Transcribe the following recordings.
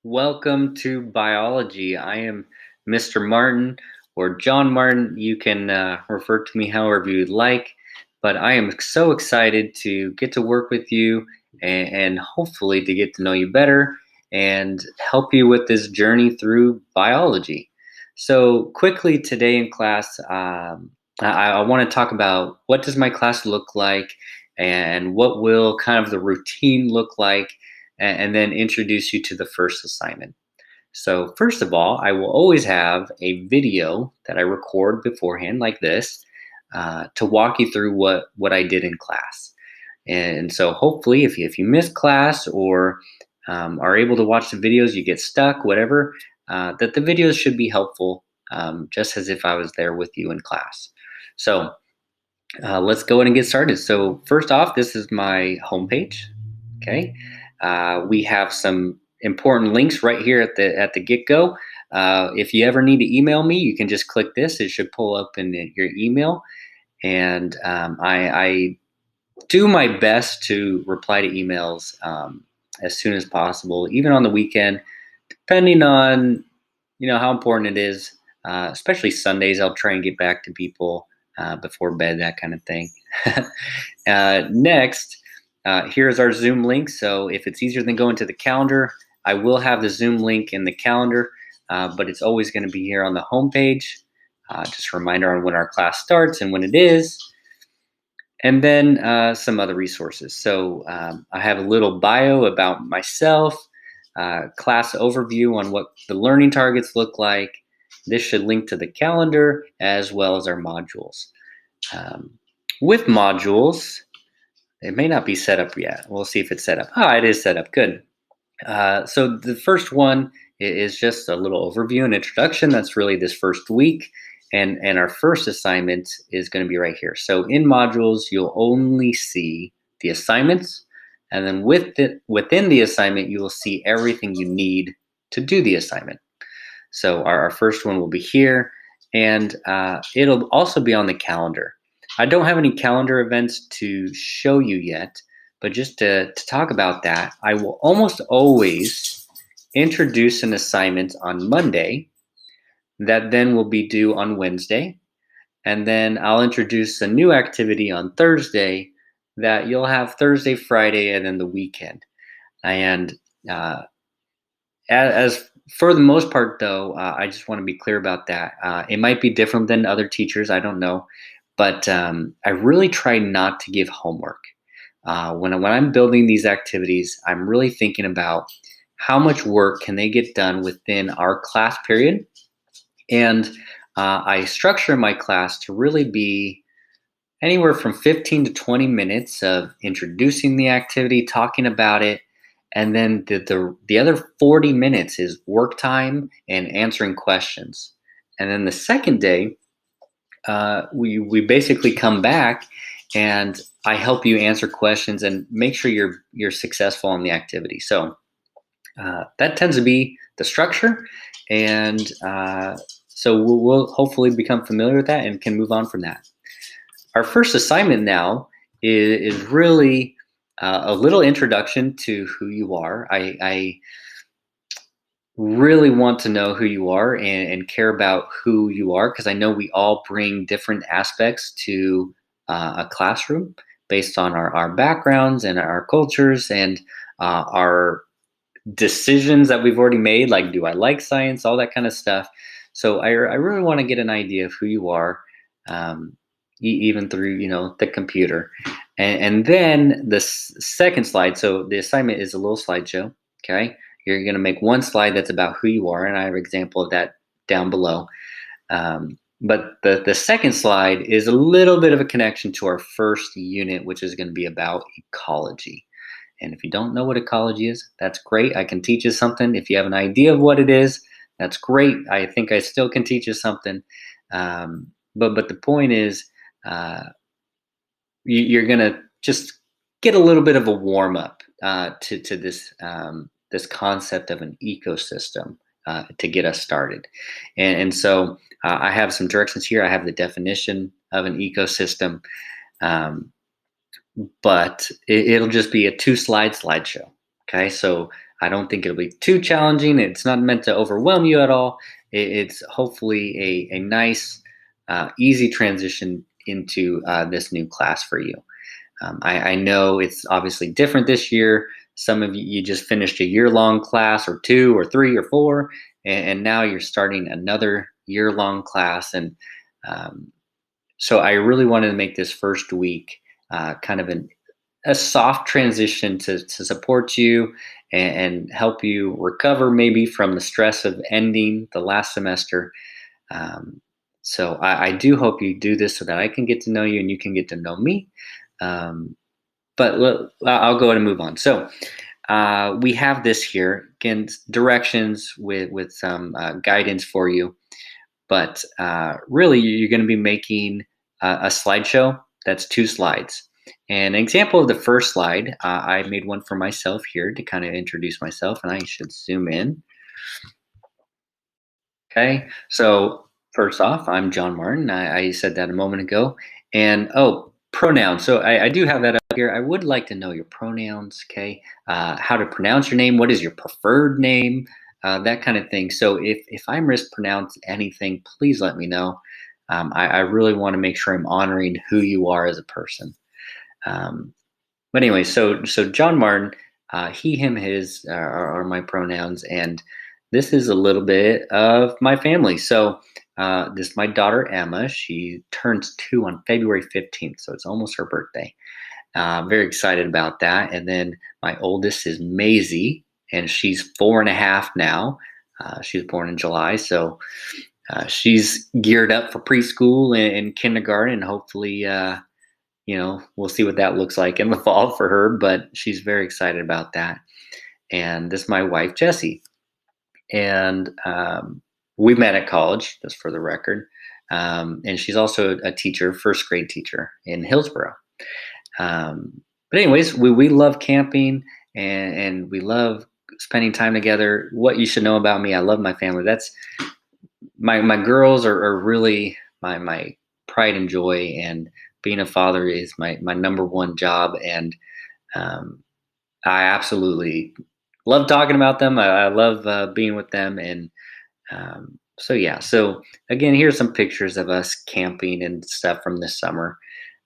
Welcome to biology. I am Mr. Martin or John Martin. You can refer to me however you'd like, but I am so excited to get to work with you and hopefully to get to know you better and help you with this journey through biology. So, quickly today in class, I want to talk about what does my class look like and what will kind of the routine look like and then introduce you to the first assignment. So, first of all, I will always have a video that I record beforehand, like this, to walk you through what I did in class. And so, hopefully, if you miss class or are able to watch the videos, you get stuck, whatever, that the videos should be helpful, just as if I was there with you in class. So, let's go ahead and get started. So, first off, this is my homepage. Okay, we have some important links right here at the get go. If you ever need to email me, you can just click this. It should pull up in your email, and I do my best to reply to emails as soon as possible, even on the weekend, depending on how important it is. Especially Sundays, I'll try and get back to people before bed, that kind of thing. Next, here's our Zoom link. So if it's easier than going to the calendar, I will have the Zoom link in the calendar, but it's always going to be here on the homepage. Just a reminder on when our class starts and when it is. And then some other resources. So I have a little bio about myself, class overview on what the learning targets look like. This should link to the calendar as well as our modules. With modules, it may not be set up yet. We'll see if it's set up. It is set up. Good. So the first one is just a little overview and introduction. That's really this first week. And our first assignment is going to be right here. So in modules, you'll only see the assignments. And then within the assignment, you will see everything you need to do the assignment. So our first one will be here. And it'll also be on the calendar. I don't have any calendar events to show you yet, but just to talk about that, I will almost always introduce an assignment on Monday that then will be due on Wednesday. And then I'll introduce a new activity on Thursday that you'll have Thursday, Friday, and then the weekend. And as for the most part, though, I just want to be clear about that. It might be different than other teachers. I don't know. But I really try not to give homework. When I'm building these activities, I'm really thinking about how much work can they get done within our class period. And I structure my class to really be anywhere from 15 to 20 minutes of introducing the activity, talking about it, and then the other 40 minutes is work time and answering questions. And then the second day, we basically come back and I help you answer questions and make sure you're successful in the activity. So that tends to be the structure, and so we'll hopefully become familiar with that and can move on from that. Our first assignment now is really a little introduction to who you are. I really want to know who you are and care about who you are, because I know we all bring different aspects to a classroom based on our backgrounds and our cultures and our decisions that we've already made, like do I like science, all that kind of stuff. So I really want to get an idea of who you are, even through the computer. And then the second slide, so the assignment is a little slideshow. Okay, you're going to make one slide that's about who you are, and I have an example of that down below. But the second slide is a little bit of a connection to our first unit, which is going to be about ecology. And if you don't know what ecology is, that's great. I can teach you something. If you have an idea of what it is, that's great. I think I still can teach you something. But the point is, you're gonna just get a little bit of a warm up to this concept of an ecosystem to get us started. And so I have some directions here. I have the definition of an ecosystem. But it'll just be a 2-slide slideshow. Okay, so I don't think it'll be too challenging. It's not meant to overwhelm you at all. It's hopefully a nice, easy transition into this new class for you. I know it's obviously different this year. Some of you just finished a year-long class, or two, or three, or four, and now you're starting another year-long class. And um, so I really wanted to make this first week kind of a soft transition to support you and help you recover maybe from the stress of ending the last semester. Um, so I do hope you do this so that I can get to know you and you can get to know me. Um, but I'll go ahead and move on. So we have this here again, directions with some guidance for you. But really, you're going to be making a slideshow that's 2 slides. An example of the first slide, I made one for myself here to kind of introduce myself, and I should zoom in. Okay, so first off, I'm John Martin. I said that a moment ago. And oh, pronouns. So I do have that up here. I would like to know your pronouns, okay? How to pronounce your name, what is your preferred name, that kind of thing. So if I mispronounce anything, please let me know. I really want to make sure I'm honoring who you are as a person. Um, but anyway, so John Martin, he, him, his are my pronouns, and this is a little bit of my family. So this is my daughter Emma. She turns 2 on February 15th, so it's almost her birthday. Very excited about that. And then my oldest is Maisie, and she's 4.5 now. She was born in July, so she's geared up for preschool and kindergarten, and hopefully we'll see what that looks like in the fall for her, but she's very excited about that. And this is my wife, Jessie. And we met at college, just for the record. And she's also a teacher, first grade teacher in Hillsboro. But anyways, we love camping and we love spending time together. What you should know about me, I love my family. That's my girls are really my pride and joy, and being a father is my number one job. And um, I absolutely love talking about them. I love being with them. And so yeah. So again, here's some pictures of us camping and stuff from this summer.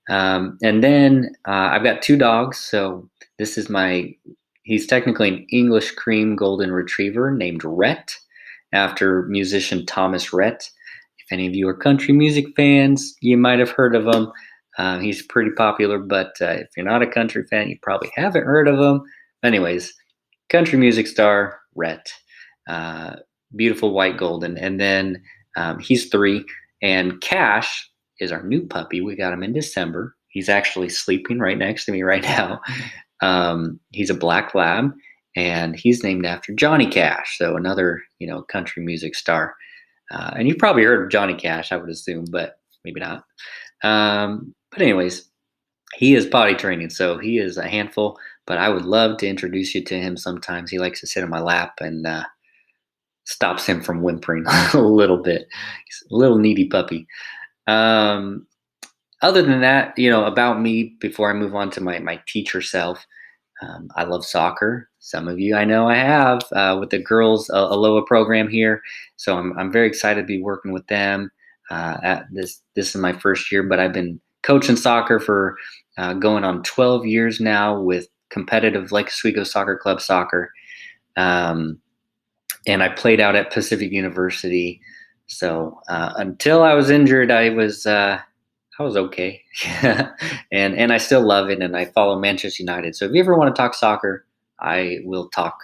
And then I've got 2 dogs. So this is he's technically an English cream golden retriever named Rhett, after musician Thomas Rhett. If any of you are country music fans, you might have heard of him. He's pretty popular, but if you're not a country fan, you probably haven't heard of him. Anyways, country music star Rhett, uh, beautiful white golden. And then he's 3, and Cash is our new puppy. We got him in December. He's actually sleeping right next to me right now. He's a black lab, and he's named after Johnny Cash, so another country music star. And you've probably heard of Johnny Cash, I would assume, but maybe not. But anyways, he is potty training, so he is a handful. But I would love to introduce you to him sometimes. He likes to sit on my lap, and stops him from whimpering a little bit. He's a little needy puppy. Um, Other than that, about me, before I move on to my teacher self, I love soccer. Some of you I know I have with the girls Aloha program here, so I'm very excited to be working with them. At this is my first year, but I've been coaching soccer for going on 12 years now with competitive Lake Oswego Soccer Club soccer, and I played out at Pacific University. So until I was injured, I was okay, and I still love it, and I follow Manchester United. So if you ever want to talk soccer, I will talk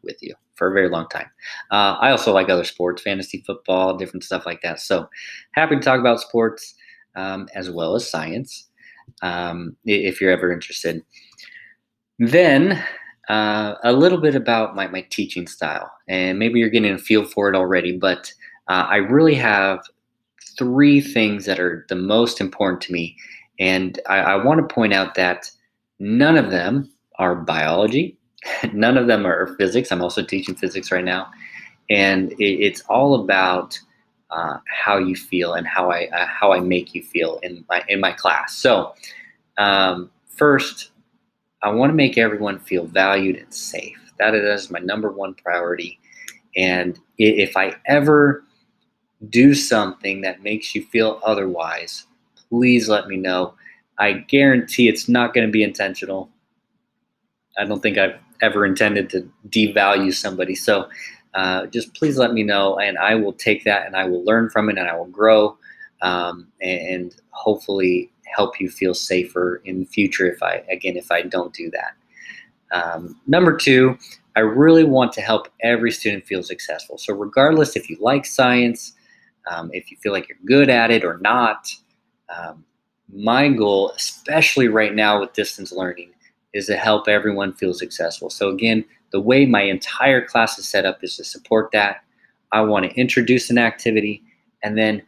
with you for a very long time. I also like other sports, fantasy football, different stuff like that. So happy to talk about sports as well as science if you're ever interested. Then a little bit about my teaching style, and maybe you're getting a feel for it already, but I really have 3 things that are the most important to me. And I want to point out that none of them are biology, none of them are physics. I'm also teaching physics right now. And it's all about how you feel and how I make you feel in my class. So first, I want to make everyone feel valued and safe. That is my number one priority. And if I ever do something that makes you feel otherwise, please let me know. I guarantee it's not going to be intentional. I don't think I've ever intended to devalue somebody. So just please let me know, and I will take that and I will learn from it and I will grow, and hopefully help you feel safer in the future if I don't do that. Number two, I really want to help every student feel successful. So regardless if you like science, if you feel like you're good at it or not, um, my goal, especially right now with distance learning, is to help everyone feel successful. So again, the way my entire class is set up is to support that. I want to introduce an activity, and then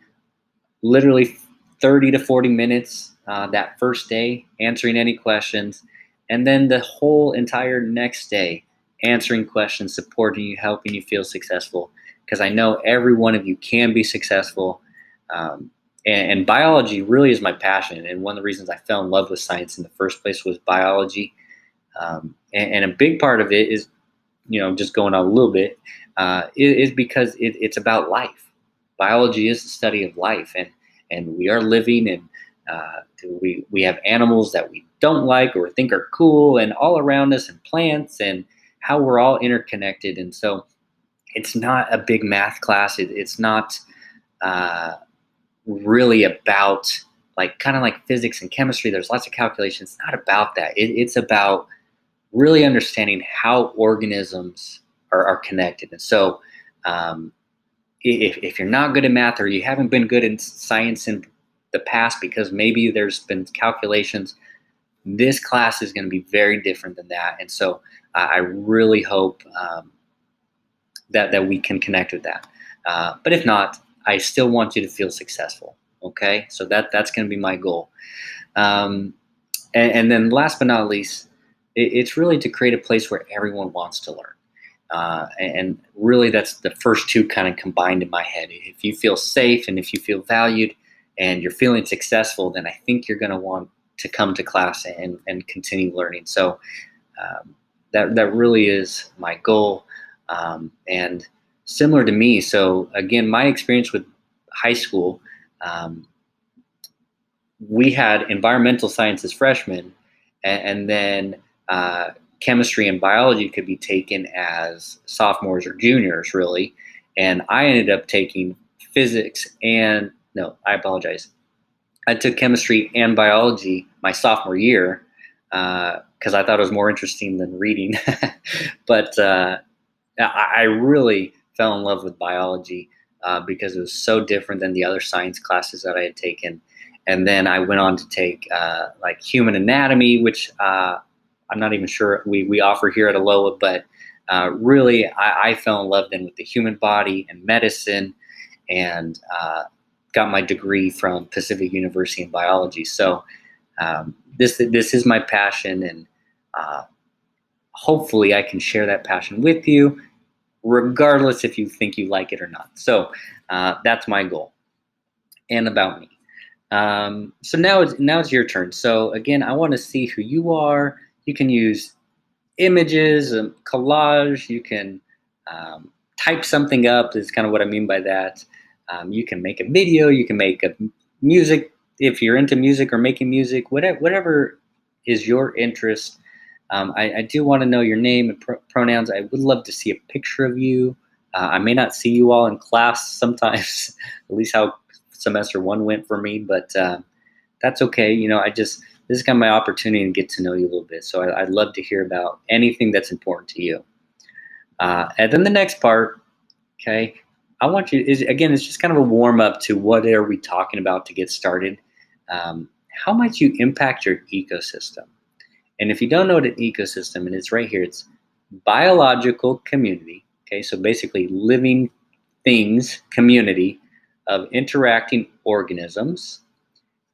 literally 30 to 40 minutes that first day answering any questions, and then the whole entire next day answering questions, supporting you, helping you feel successful, because I know every one of you can be successful. And biology really is my passion, and one of the reasons I fell in love with science in the first place was biology. And a big part of it is, just going on a little bit, is because it's about life. Biology is the study of life, and we are living, and we have animals that we don't like or think are cool, and all around us, and plants, and how we're all interconnected. And so it's not a big math class. It's not really about, like, kind of like physics and chemistry. There's lots of calculations. It's not about that. It's about really understanding how organisms are connected. And so if you're not good at math, or you haven't been good in science in the past because maybe there's been calculations, this class is going to be very different than that. And so I really hope that we can connect with that. But if not, I still want you to feel successful. Okay, so that's going to be my goal. And then last but not least, it's really to create a place where everyone wants to learn. And really, that's the first two kind of combined in my head. If you feel safe and if you feel valued and you're feeling successful, then I think you're going to want to come to class and continue learning. So that really is my goal. And similar to me, so again, my experience with high school, we had environmental sciences freshmen, and then chemistry and biology could be taken as sophomores or juniors, really. And I ended up taking physics and, no, I apologize. I took chemistry and biology my sophomore year because I thought it was more interesting than reading. But I really fell in love with biology because it was so different than the other science classes that I had taken. And then I went on to take like human anatomy, which I'm not even sure we offer here at Aloha, but really I fell in love then with the human body and medicine, and got my degree from Pacific University in biology. So this is my passion, and hopefully I can share that passion with you, regardless if you think you like it or not. So that's my goal. And about me. So now it's your turn. So again, I want to see who you are. You can use images, collage. You can type something up. Is kind of what I mean by that. You can make a video. You can make a music if you're into music or making music. Whatever is your interest. I do want to know your name and pronouns. I would love to see a picture of you. I may not see you all in class sometimes, at least how semester one went for me, but that's okay. This is kind of my opportunity to get to know you a little bit. So I'd love to hear about anything that's important to you. And then the next part, okay, I want you it's just kind of a warm up to what are we talking about to get started. How might you impact your ecosystem? And if you don't know what an ecosystem, and it's right here, it's biological community. Okay, so basically living things, community of interacting organisms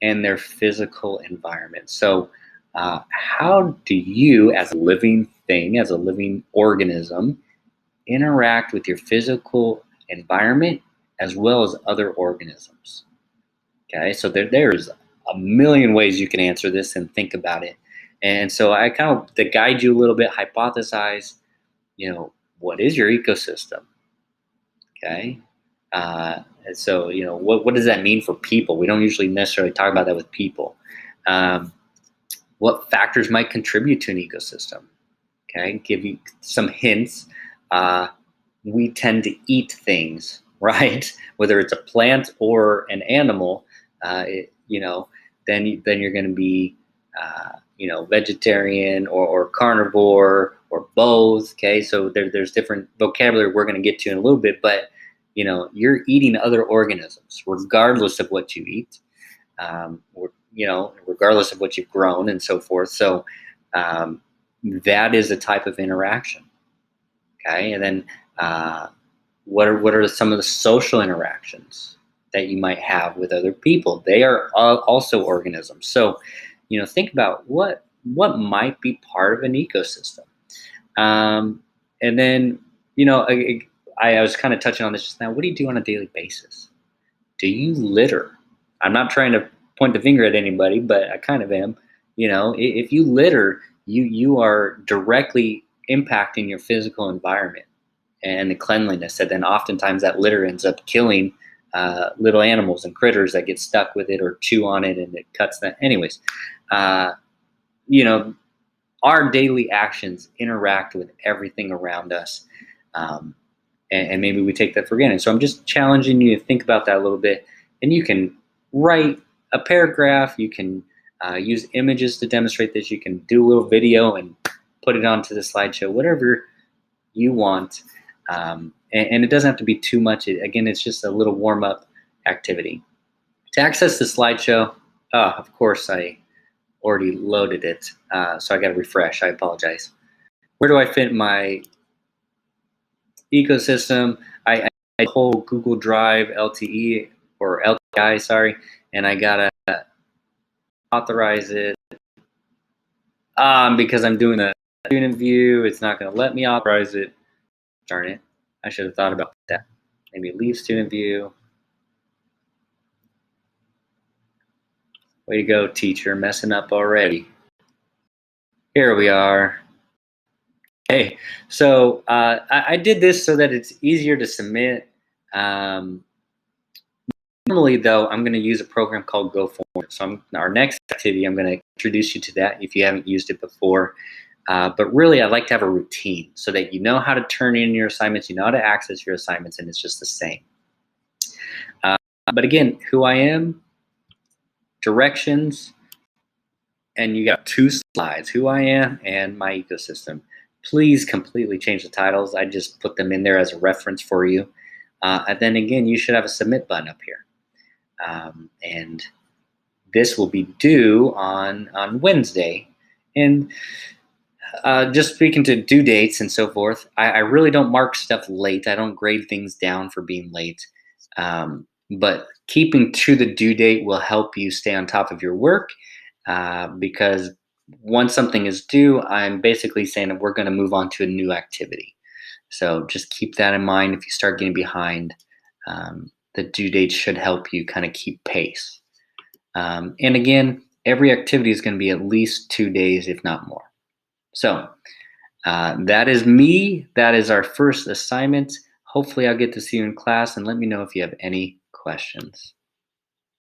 and their physical environment. So how do you, as a living thing, as a living organism, interact with your physical environment as well as other organisms? Okay, so there's a million ways you can answer this and think about it. And so I kind of, to guide you a little bit, hypothesize, what is your ecosystem? Okay. And so, what does that mean for people? We don't usually necessarily talk about that with people. Um, what factors might contribute to an ecosystem? Okay, give you some hints. Uh, we tend to eat things, right? Whether it's a plant or an animal, then you're going to be, vegetarian or carnivore or both. Okay, so there's different vocabulary we're going to get to in a little bit, but you're eating other organisms, regardless of what you eat, regardless of what you've grown and so forth. So um, that is a type of interaction. Okay, and then what are some of the social interactions that you might have with other people? They are also organisms. So think about what might be part of an ecosystem. And then I was kind of touching on this just now. What do you do on a daily basis? Do you litter? I'm not trying to point the finger at anybody, but I kind of am. If you litter, you are directly impacting your physical environment and the cleanliness. And then oftentimes that litter ends up killing little animals and critters that get stuck with it or chew on it, and it cuts them. Anyways, uh, you know, our daily actions interact with everything around us. Um, and maybe we take that for granted. So I'm just challenging you to think about that a little bit. And you can write a paragraph. You can use images to demonstrate this. You can do a little video and put it onto the slideshow, whatever you want. And it doesn't have to be too much. Again, it's just a little warm-up activity. To access the slideshow, of course, I already loaded it, so I got to refresh. I apologize. Where do I fit my ecosystem? I whole Google Drive LTE or LTI, sorry, and I gotta authorize it because I'm doing a student view. It's not going to let me authorize it. Darn it! I should have thought about that. Maybe leave student view. Way to go, teacher, messing up already. Here we are. Hey, so I did this so that it's easier to submit. Normally, though, I'm going to use a program called GoForm. So our next activity, I'm going to introduce you to that if you haven't used it before. But really, I like to have a routine so that you know how to turn in your assignments, you know how to access your assignments, and it's just the same. But again, who I am, directions, and you got 2 slides, who I am and my ecosystem. Please completely change the titles. I just put them in there as a reference for you. And then again, you should have a submit button up here. And this will be due on Wednesday. And just speaking to due dates and so forth, I really don't mark stuff late. I don't grade things down for being late. But keeping to the due date will help you stay on top of your work, because once something is due, I'm basically saying that we're going to move on to a new activity. So just keep that in mind. If you start getting behind, the due date should help you kind of keep pace. And again, every activity is going to be at least 2 days, if not more. So that is me. That is our first assignment. Hopefully I'll get to see you in class, and let me know if you have any questions.